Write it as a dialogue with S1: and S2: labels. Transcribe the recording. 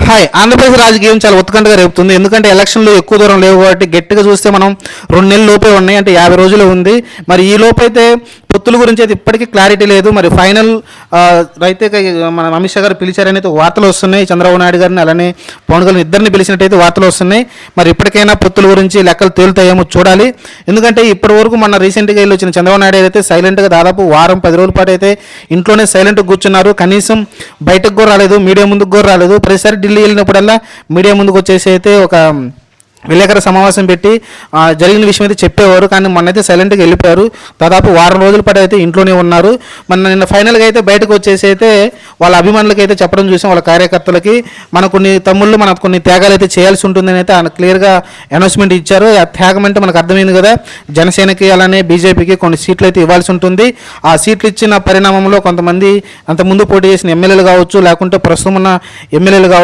S1: Hi. Andhra Pradesh రాజకీయం చాలా ఉత్కంఠగా రేపుతుంది. ఎందుకంటే ఎలక్షన్లు ఎక్కువ దూరం లేవు కాబట్టి గట్టిగా చూస్తే మనం 2 నెలల లోపే ఉన్నాయి, అంటే 50 రోజులు ఉంది. మరి ఈ లోపైతే పొత్తుల గురించి అయితే ఇప్పటికీ క్లారిటీ లేదు. మరి ఫైనల్ అయితే మన అమిత్ షా గారు పిలిచారని అయితే వార్తలు వస్తున్నాయి. చంద్రబాబు నాయుడు గారిని అలానే పవన్ కళ్యాణ్ ఇద్దరిని పిలిచినట్టయితే వార్తలు వస్తున్నాయి. మరి ఇప్పటికైనా పొత్తుల గురించి లెక్కలు తేలుతాయేమో చూడాలి. ఎందుకంటే ఇప్పటి వరకు మన రీసెంట్గా వెళ్ళి వచ్చిన చంద్రబాబు నాయుడు అయితే సైలెంట్గా దాదాపు వారం 10 రోజుల పాటు అయితే ఇంట్లోనే సైలెంట్గా కూర్చున్నారు. కనీసం బయటకు కూడా రాలేదు, మీడియా ముందుకు కూడా రాలేదు. ప్రతిసారి ఢిల్లీ వెళ్ళినప్పుడల్లా మీడియా ముందుకు వచ్చేసి అయితే ఒక విలేకరుల సమావేశం పెట్టి జరిగిన విషయం అయితే చెప్పేవారు. కానీ మొన్నైతే సైలెంట్గా వెళ్ళిపోయారు. దాదాపు వారం రోజుల పాటు అయితే ఇంట్లోనే ఉన్నారు. నిన్న ఫైనల్గా అయితే బయటకు వచ్చేసి అయితే వాళ్ళ అభిమానులకి అయితే చెప్పడం చూసాం, వాళ్ళ కార్యకర్తలకి మన కొన్ని త్యాగాలు అయితే చేయాల్సి ఉంటుందని అయితే ఆయన క్లియర్గా అనౌన్స్మెంట్ ఇచ్చారు. ఆ త్యాగం అంటే మనకు అర్థమైంది కదా, జనసేనకి అలానే బీజేపీకి కొన్ని సీట్లు అయితే ఇవ్వాల్సి ఉంటుంది. ఆ సీట్లు ఇచ్చిన పరిణామంలో కొంతమంది అంతకుముందు పోటీ చేసిన ఎమ్మెల్యేలు కావచ్చు, లేకుంటే ప్రస్తుతం ఉన్న ఎమ్మెల్యేలు కావచ్చు,